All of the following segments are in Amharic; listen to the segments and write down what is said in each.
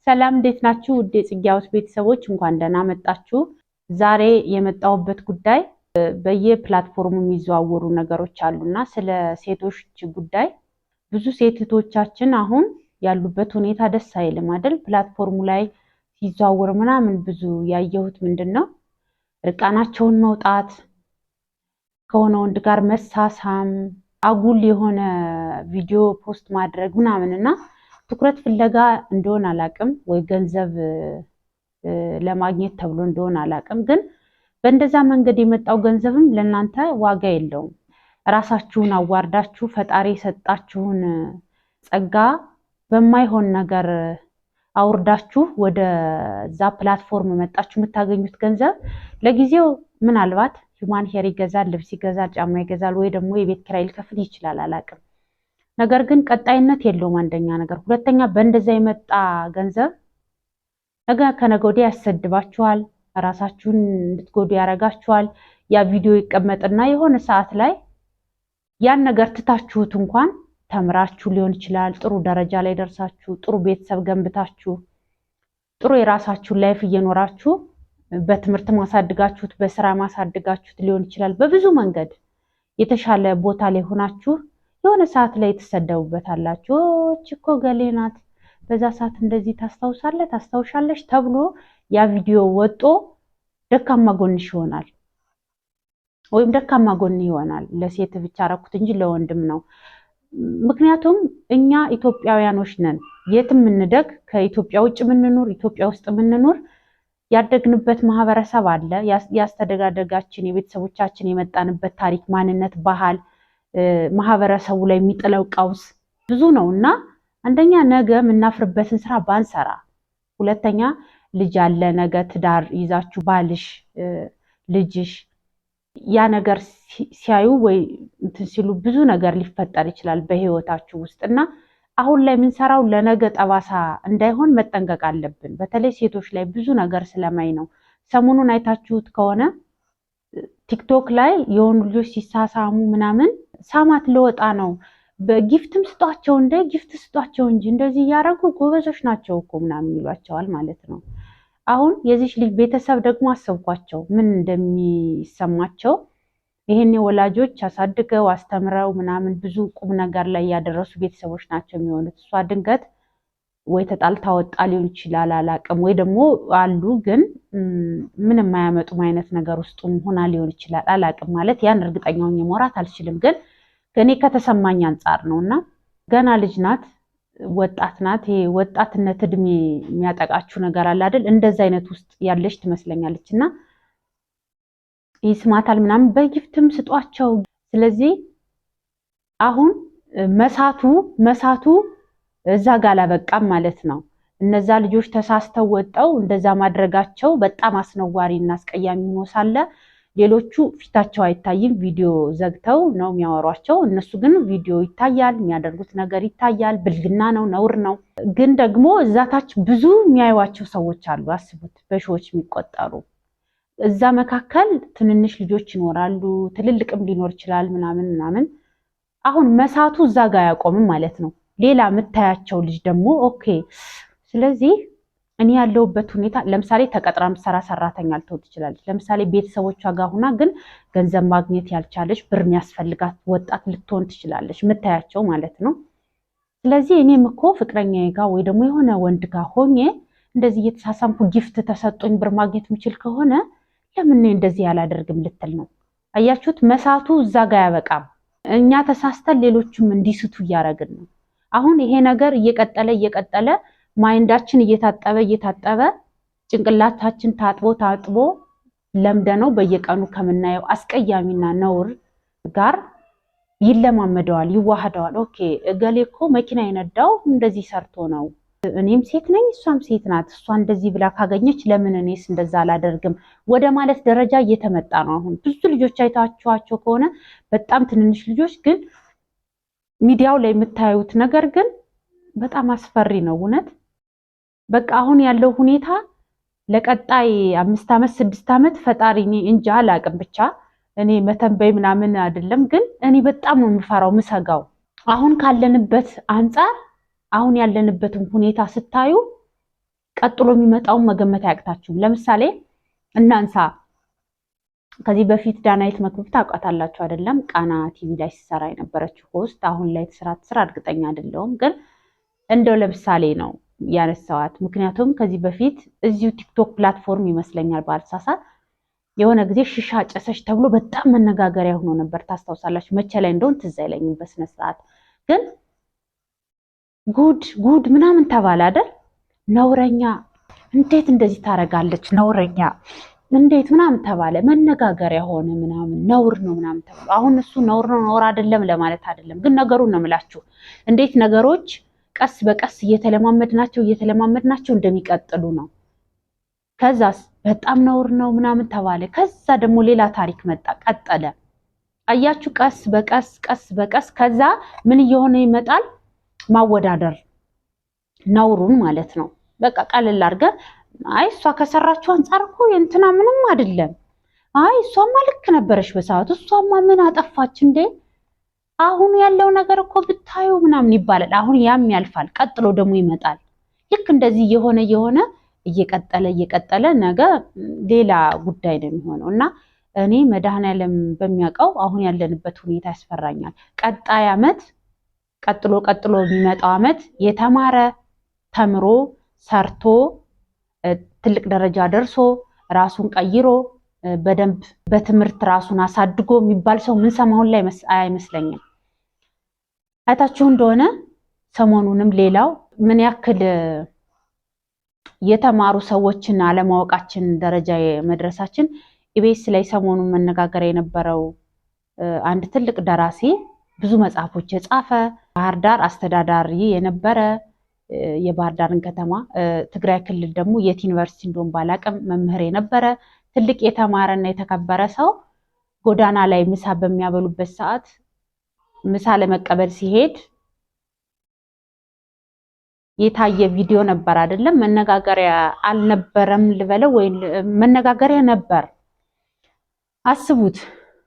ሰላም እንዴት ናችሁ? ውድ የጽጌሃውስ ቤተሰቦች እንኳን ደህና መጣችሁ። ዛሬ የመጣሁበት ጉዳይ በየፕላትፎርሙ የሚዘዋወሩ ነገሮች አሉና ስለ ሴቶች ጉዳይ ብዙ ሴቶቻችን አሁን ያሉበት ሁኔታ ደስ አይልም አይደል? ፕላትፎርሙ ላይ ሲዘዋወር ምናምን ብዙ ያየሁት ምንድነው ርቃናቸውን መውጣት፣ ከሆነ ወንድ ጋር መሳሳም፣ አጉል የሆነ ቪዲዮ ፖስት ማድረግ ምናምንና ትኩረት ፍለጋ እንደሆነ አላቅም ወይ ገንዘብ ለማግኘት ተብሎ እንደሆነ አላቅም። ግን በእንደዛ መንገድ የመጣው ገንዘብም ለእናንተ ዋጋ የለውም። ራሳችሁን አዋርዳችሁ ፈጣሪ የሰጣችሁን ጸጋ በማይሆን ነገር አውርዳችሁ ወደዛ ፕላትፎርም መጣችሁ የምታገኙት ገንዘብ ለጊዜው ምናልባት ሂውማን ሄር ይገዛል፣ ልብስ ይገዛል፣ ጫማ ይገዛል ወይ ደግሞ የቤት ኪራይ ሊከፍል ይችላል፣ አላቅም። ነገር ግን ቀጣይነት የለውም። አንደኛ ነገር፣ ሁለተኛ በእንደዛ የመጣ ገንዘብ ነገ ከነገ ወዲያ ያሰድባችኋል፣ ራሳችሁን እንድትጎዱ ያደርጋችኋል። ያ ቪዲዮ ይቀመጥና የሆነ ሰዓት ላይ ያን ነገር ትታችሁት እንኳን ተምራችሁ ሊሆን ይችላል፣ ጥሩ ደረጃ ላይ ደርሳችሁ ጥሩ ቤተሰብ ገንብታችሁ ጥሩ የራሳችሁን ላይፍ እየኖራችሁ በትምህርት ማሳድጋችሁት በስራ ማሳድጋችሁት ሊሆን ይችላል። በብዙ መንገድ የተሻለ ቦታ ላይ ሆናችሁ የሆነ ሰዓት ላይ ትሰደቡበታላችሁ። እኮ ገሌ ናት በዛ ሰዓት እንደዚህ ታስታውሻለሽ ተብሎ ያ ቪዲዮ ወጦ ደካማ ጎንሽ ይሆናል ወይም ደካማ ጎን ይሆናል። ለሴት ብቻ አረኩት እንጂ ለወንድም ነው። ምክንያቱም እኛ ኢትዮጵያውያኖች ነን። የትም እንደግ ከኢትዮጵያ ውጭ ምንኖር ኢትዮጵያ ውስጥ ምንኖር ያደግንበት ማህበረሰብ አለ። ያስተደጋደጋችን የቤተሰቦቻችን የመጣንበት ታሪክ፣ ማንነት፣ ባህል ማህበረሰቡ ላይ የሚጥለው ቀውስ ብዙ ነው እና አንደኛ ነገ የምናፍርበትን ስራ ባንሰራ፣ ሁለተኛ ልጅ አለ ነገ ትዳር ይዛችሁ ባልሽ ልጅሽ ያ ነገር ሲያዩ ወይ እንትን ሲሉ ብዙ ነገር ሊፈጠር ይችላል በህይወታችሁ ውስጥ እና አሁን ላይ የምንሰራው ለነገ ጠባሳ እንዳይሆን መጠንቀቅ አለብን። በተለይ ሴቶች ላይ ብዙ ነገር ስለማይ ነው። ሰሞኑን አይታችሁት ከሆነ ቲክቶክ ላይ የሆኑ ልጆች ሲሳሳሙ ምናምን ሳማት ለወጣ ነው በጊፍትም ስጧቸው ጊፍት ስጧቸው እንጂ እንደዚህ እያደረጉ ጎበዞች ናቸው እኮ ምናምን ይሏቸዋል ማለት ነው። አሁን የዚህ ልጅ ቤተሰብ ደግሞ አሰብኳቸው ምን እንደሚሰማቸው። ይሄን ወላጆች አሳድገው አስተምረው ምናምን ብዙ ቁም ነገር ላይ ያደረሱ ቤተሰቦች ናቸው የሚሆኑት። እሷ ድንገት ወይ ተጣልታ ወጣ ሊሆን ይችላል አላቅም፣ ወይ ደግሞ አሉ ግን ምንም የማያመጡም አይነት ነገር ውስጥ ሆና ሊሆን ይችላል አላቅም። ማለት ያን እርግጠኛውን የመውራት አልችልም፣ ግን እኔ ከተሰማኝ አንጻር ነውና ገና ልጅ ናት፣ ወጣት ናት። ይሄ ወጣትነት እድሜ የሚያጠቃችሁ ነገር አለ አይደል? እንደዛ አይነት ውስጥ ያለች ትመስለኛለች እና ይስማታል ምናምን በጊፍትም ስጧቸው። ስለዚህ አሁን መሳቱ እዛ ጋር አላበቃም ማለት ነው። እነዛ ልጆች ተሳስተው ወጣው እንደዛ ማድረጋቸው በጣም አስነዋሪ እና አስቀያሚ ሆኖ ሳለ ሌሎቹ ፊታቸው አይታይም፣ ቪዲዮ ዘግተው ነው የሚያወሯቸው። እነሱ ግን ቪዲዮ ይታያል፣ የሚያደርጉት ነገር ይታያል። ብልግና ነው፣ ነውር ነው። ግን ደግሞ እዛታች ብዙ የሚያዩዋቸው ሰዎች አሉ። አስቡት፣ በሺዎች የሚቆጠሩ። እዛ መካከል ትንንሽ ልጆች ይኖራሉ፣ ትልልቅም ሊኖር ይችላል ምናምን። አሁን መሳቱ እዛ ጋር አያቆምም ማለት ነው። ሌላ የምታያቸው ልጅ ደግሞ ኦኬ። ስለዚህ እኔ ያለሁበት ሁኔታ ለምሳሌ ተቀጥራ ምሰራ ሰራተኛ ልትሆን ትችላለች። ለምሳሌ ቤተሰቦቿ ጋር ሁና ግን ገንዘብ ማግኘት ያልቻለች ብር የሚያስፈልጋት ወጣት ልትሆን ትችላለች፣ የምታያቸው ማለት ነው። ስለዚህ እኔም እኮ ፍቅረኛዬ ጋር ወይ ደግሞ የሆነ ወንድ ጋር ሆኜ እንደዚህ እየተሳሳምኩ ጊፍት ተሰጦኝ ብር ማግኘት የምችል ከሆነ ለምን እንደዚህ ያላደርግም ልትል ነው። አያችሁት? መሳቱ እዛ ጋር ያበቃም። እኛ ተሳስተን ሌሎችም እንዲስቱ እያደረግን ነው። አሁን ይሄ ነገር እየቀጠለ ማይንዳችን እየታጠበ ጭንቅላታችን ታጥቦ ለምደነው በየቀኑ ከምናየው አስቀያሚና ነውር ጋር ይለማመደዋል፣ ይዋሃደዋል። ኦኬ እገሌ እኮ መኪና የነዳው እንደዚህ ሰርቶ ነው፣ እኔም ሴት ነኝ እሷም ሴት ናት፣ እሷ እንደዚህ ብላ ካገኘች ለምን እኔስ እንደዛ አላደርግም ወደ ማለት ደረጃ እየተመጣ ነው። አሁን ብዙ ልጆች አይታችኋቸው ከሆነ በጣም ትንንሽ ልጆች ግን ሚዲያው ላይ የምታዩት ነገር ግን በጣም አስፈሪ ነው እውነት። በቃ አሁን ያለው ሁኔታ ለቀጣይ 5 ዓመት 6 ዓመት ፈጣሪ እኔ እንጃ አላቅም። ብቻ እኔ መተንበይ ምናምን አይደለም፣ ግን እኔ በጣም ነው የምፈራው ምሰጋው። አሁን ካለንበት አንጻር አሁን ያለንበትን ሁኔታ ስታዩ ቀጥሎ የሚመጣውን መገመት አያቅታችሁም። ለምሳሌ እናንሳ። ከዚህ በፊት ዳናይት መክብብ ታውቃታላችሁ አይደለም? ቃና ቲቪ ላይ ሲሰራ የነበረችው ሆስት አሁን ላይ ስራ እርግጠኛ አይደለሁም፣ ግን እንደው ለምሳሌ ነው ያነሳዋት። ምክንያቱም ከዚህ በፊት እዚሁ ቲክቶክ ፕላትፎርም ይመስለኛል ባልሳሳት የሆነ ጊዜ ሽሻ ጨሰች ተብሎ በጣም መነጋገሪያ ሆኖ ነበር። ታስታውሳላችሁ? መቼ ላይ እንደሆን ትዝ አይለኝም በስነ ስርዓት፣ ግን ጉድ ምናምን ተባለ አይደል? ነውረኛ፣ እንዴት እንደዚህ ታረጋለች? ነውረኛ እንዴት ምናምን ተባለ፣ መነጋገሪያ ሆነ ምናምን፣ ነውር ነው ምናምን ተባለ። አሁን እሱ ነውር ነው ነውር አይደለም ለማለት አይደለም፣ ግን ነገሩን ነው የምላችሁ። እንዴት ነገሮች ቀስ በቀስ እየተለማመድናቸው እንደሚቀጥሉ ነው። ከዛስ በጣም ነውር ነው ምናምን ተባለ። ከዛ ደግሞ ሌላ ታሪክ መጣ፣ ቀጠለ። አያችሁ? ቀስ በቀስ ከዛ ምን እየሆነ ይመጣል? ማወዳደር፣ ነውሩን ማለት ነው። በቃ ቀለል አድርገን አይ እሷ ከሰራችው አንጻር እኮ እንትና ምንም አይደለም፣ አይ እሷማ ልክ ነበረች በሰዓቱ፣ እሷማ ምን አጠፋች እንዴ፣ አሁን ያለው ነገር እኮ ብታዩ ምናምን ይባላል። አሁን ያም ያልፋል፣ ቀጥሎ ደግሞ ይመጣል። ልክ እንደዚህ የሆነ እየቀጠለ ነገ ሌላ ጉዳይ ነው የሚሆነው። እና እኔ መድኃኔዓለም በሚያውቀው አሁን ያለንበት ሁኔታ ያስፈራኛል። ቀጣይ ዓመት ቀጥሎ የሚመጣው ዓመት የተማረ ተምሮ ሰርቶ ትልቅ ደረጃ ደርሶ ራሱን ቀይሮ በደንብ በትምህርት ራሱን አሳድጎ የሚባል ሰው ምን ሰማሁን ላይ አይመስለኝም። አይታችሁ እንደሆነ ሰሞኑንም ሌላው ምን ያክል የተማሩ ሰዎችን አለማወቃችን ደረጃ መድረሳችን ኢቢኤስ ላይ ሰሞኑን መነጋገሪያ የነበረው አንድ ትልቅ ደራሲ ብዙ መጽሐፎች የጻፈ ባህር ዳር አስተዳዳሪ የነበረ የባህር ዳርን ከተማ ትግራይ ክልል ደግሞ የት ዩኒቨርሲቲ እንደሆነ ባላቅም መምህር የነበረ ትልቅ የተማረና የተከበረ ሰው ጎዳና ላይ ምሳ በሚያበሉበት ሰዓት ምሳ ለመቀበል ሲሄድ የታየ ቪዲዮ ነበር አይደለም? መነጋገሪያ አልነበረም ልበለው ወይ መነጋገሪያ ነበር። አስቡት።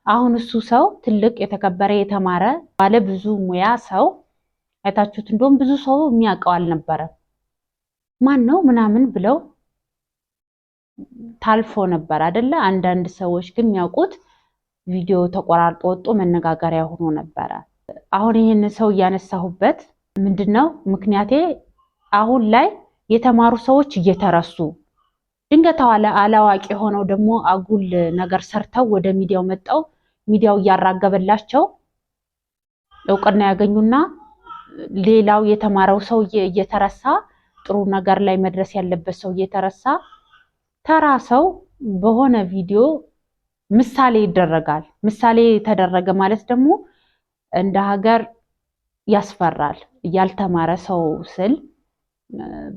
አሁን እሱ ሰው ትልቅ የተከበረ የተማረ ባለ ብዙ ሙያ ሰው አይታችሁት እንደውም ብዙ ሰው የሚያውቀው አልነበረም። ማን ነው ምናምን ብለው ታልፎ ነበር አይደለ? አንዳንድ ሰዎች ግን የሚያውቁት ቪዲዮ ተቆራርጦ ወጥቶ መነጋገሪያ ሆኖ ነበረ። አሁን ይህን ሰው እያነሳሁበት ምንድነው ምክንያቴ? አሁን ላይ የተማሩ ሰዎች እየተረሱ ድንገት አላዋቂ ሆነው ደግሞ አጉል ነገር ሰርተው ወደ ሚዲያው መጣው ሚዲያው እያራገበላቸው እውቅና ያገኙና ሌላው የተማረው ሰው እየተረሳ ጥሩ ነገር ላይ መድረስ ያለበት ሰው እየተረሳ ተራ ሰው በሆነ ቪዲዮ ምሳሌ ይደረጋል። ምሳሌ ተደረገ ማለት ደግሞ እንደ ሀገር ያስፈራል። ያልተማረ ሰው ስል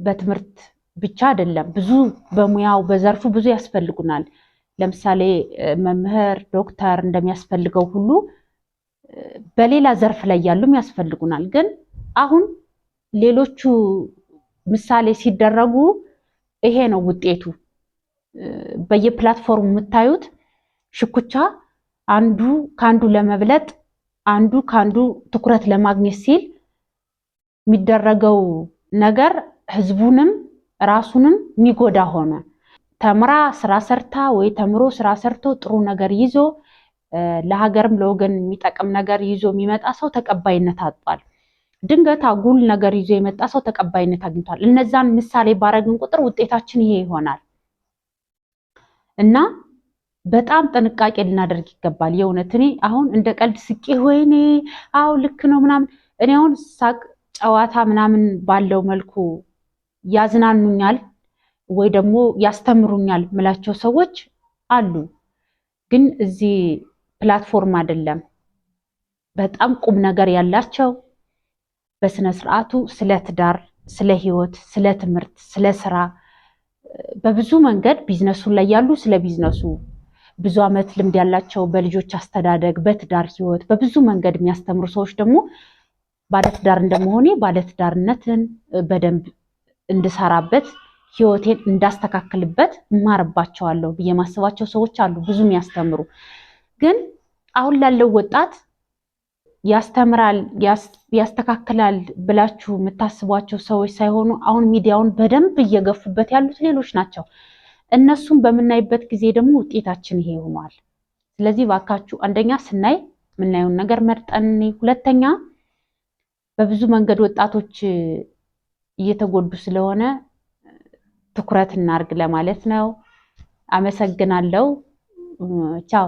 በትምህርት ብቻ አይደለም፣ ብዙ በሙያው በዘርፉ ብዙ ያስፈልጉናል። ለምሳሌ መምህር፣ ዶክተር እንደሚያስፈልገው ሁሉ በሌላ ዘርፍ ላይ ያሉም ያስፈልጉናል። ግን አሁን ሌሎቹ ምሳሌ ሲደረጉ ይሄ ነው ውጤቱ። በየፕላትፎርሙ የምታዩት ሽኩቻ፣ አንዱ ካንዱ ለመብለጥ፣ አንዱ ካንዱ ትኩረት ለማግኘት ሲል የሚደረገው ነገር ህዝቡንም ራሱንም የሚጎዳ ሆነ። ተምራ ስራ ሰርታ ወይ ተምሮ ስራ ሰርቶ ጥሩ ነገር ይዞ ለሀገርም ለወገን የሚጠቅም ነገር ይዞ የሚመጣ ሰው ተቀባይነት አጥቷል። ድንገት አጉል ነገር ይዞ የመጣ ሰው ተቀባይነት አግኝቷል። እነዛን ምሳሌ ባረግን ቁጥር ውጤታችን ይሄ ይሆናል እና በጣም ጥንቃቄ ልናደርግ ይገባል። የእውነት እኔ አሁን እንደ ቀልድ ስቄ ወይኔ አው ልክ ነው ምናምን እኔ አሁን ሳቅ ጨዋታ ምናምን ባለው መልኩ ያዝናኑኛል ወይ ደግሞ ያስተምሩኛል ምላቸው ሰዎች አሉ። ግን እዚህ ፕላትፎርም አይደለም። በጣም ቁም ነገር ያላቸው በስነ ስርዓቱ ስለ ትዳር፣ ስለ ህይወት፣ ስለ ትምህርት፣ ስለ ስራ በብዙ መንገድ ቢዝነሱ ላይ ያሉ ስለ ቢዝነሱ ብዙ አመት ልምድ ያላቸው በልጆች አስተዳደግ፣ በትዳር ህይወት በብዙ መንገድ የሚያስተምሩ ሰዎች ደግሞ ባለትዳር እንደመሆኔ ባለትዳርነትን በደንብ እንድሰራበት ህይወቴን እንዳስተካክልበት እማርባቸዋለሁ ብዬ ማስባቸው ሰዎች አሉ ብዙ የሚያስተምሩ። ግን አሁን ላለው ወጣት ያስተምራል ያስተካክላል ብላችሁ የምታስቧቸው ሰዎች ሳይሆኑ አሁን ሚዲያውን በደንብ እየገፉበት ያሉት ሌሎች ናቸው። እነሱን በምናይበት ጊዜ ደግሞ ውጤታችን ይሄ ሆኗል። ስለዚህ ባካችሁ አንደኛ ስናይ የምናየውን ነገር መርጠን፣ ሁለተኛ በብዙ መንገድ ወጣቶች እየተጎዱ ስለሆነ ትኩረት እናርግ ለማለት ነው። አመሰግናለሁ። ቻው